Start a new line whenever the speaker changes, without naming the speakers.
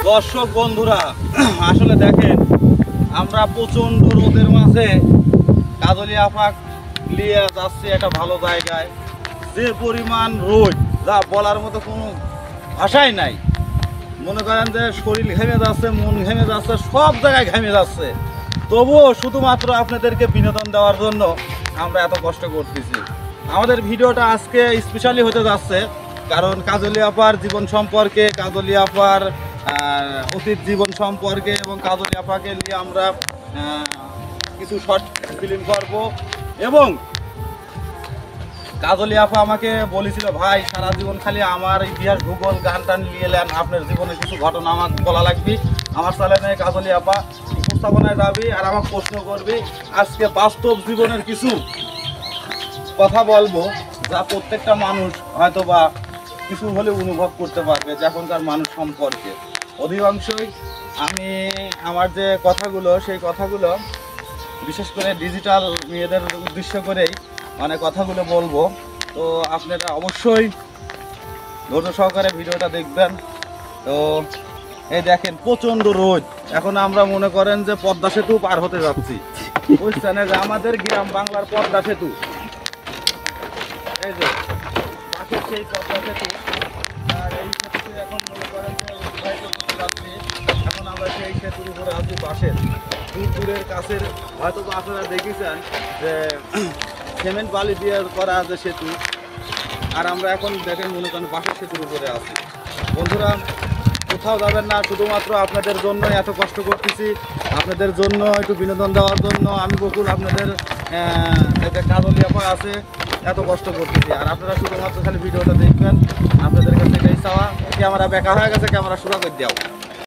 দর্শক বন্ধুরা, আসলে দেখেন আমরা প্রচন্ড রোদের মাঝে কাজলি আপা নিয়ে যাচ্ছি একটা ভালো জায়গায়। যে পরিমাণ রোদ যা বলার মতো কোনো ভাষাই নাই। মনে করেন যে শরীর ঘেমে যাচ্ছে, মন ঘেমে যাচ্ছে, সব জায়গায় ঘেমে যাচ্ছে। তবুও শুধুমাত্র আপনাদেরকে বিনোদন দেওয়ার জন্য আমরা এত কষ্ট করতেছি। আমাদের ভিডিওটা আজকে স্পেশালি হতে যাচ্ছে, কারণ কাজলি আপার জীবন সম্পর্কে, কাজলি আপার অতীত জীবন সম্পর্কে এবং কাজলি আপাকে নিয়ে আমরা কিছু শর্ট ফিল্ম করব। এবং কাজলি আপা আমাকে বলেছিল, ভাই সারা জীবন খালি আমার ইতিহাস ভূগোল গান টান নিয়ে এলেন, আপনার জীবনে কিছু ঘটনা আমাকে বলা লাগবে। আমার চ্যানেলে কাজলি আপা উপস্থাপনায় যাবি আর আমাকে প্রশ্ন করবি। আজকে বাস্তব জীবনের কিছু কথা বলবো, যা প্রত্যেকটা মানুষ হয়তো বা কিছু হলে অনুভব করতে পারবে যে এখনকার মানুষ সম্পর্কে। অধিকাংশই আমি আমার যে কথাগুলো, সেই কথাগুলো বিশেষ করে ডিজিটাল মেয়েদের উদ্দেশ্য করেই মানে কথাগুলো বলবো। তো আপনারা অবশ্যই ধৈর্য সহকারে ভিডিওটা দেখবেন। তো এই দেখেন প্রচণ্ড রোদ, এখন আমরা মনে করেন যে পদ্মা সেতু পার হতে যাচ্ছি। বুঝছেন, যে আমাদের গ্রাম বাংলার পদ্মা সেতু, এই যে পাশের সেই পদ্মা সেতু, আর এই সেতুতে এখন মনে করেন যে অতিবাহিত করতে যাচ্ছি। এখন আমরা সেই সেতুর উপরে আছি পাশের দূর দূরের কাছের, হয়তো আপনারা দেখেছেন যে সিমেন্ট বালি দিয়ে করা আছে সেতু, আর আমরা এখন দেখেন মনে করেন পাশের সেতুর উপরে আছি। বন্ধুরা, কোথাও যাবেন না, শুধুমাত্র আপনাদের জন্য এত কষ্ট করতেছি, আপনাদের জন্য একটু বিনোদন দেওয়ার জন্য। আমি বকুল, আপনাদের একটা কাজলি আপা আছে, এত কষ্ট করতেছি। আর আপনারা শুধুমাত্র খালি ভিডিওটা দেখবেন, আপনাদের কাছে এটাই চাওয়া। ক্যামেরা বেকা হয়ে গেছে, ক্যামেরা সোজা করে দাও।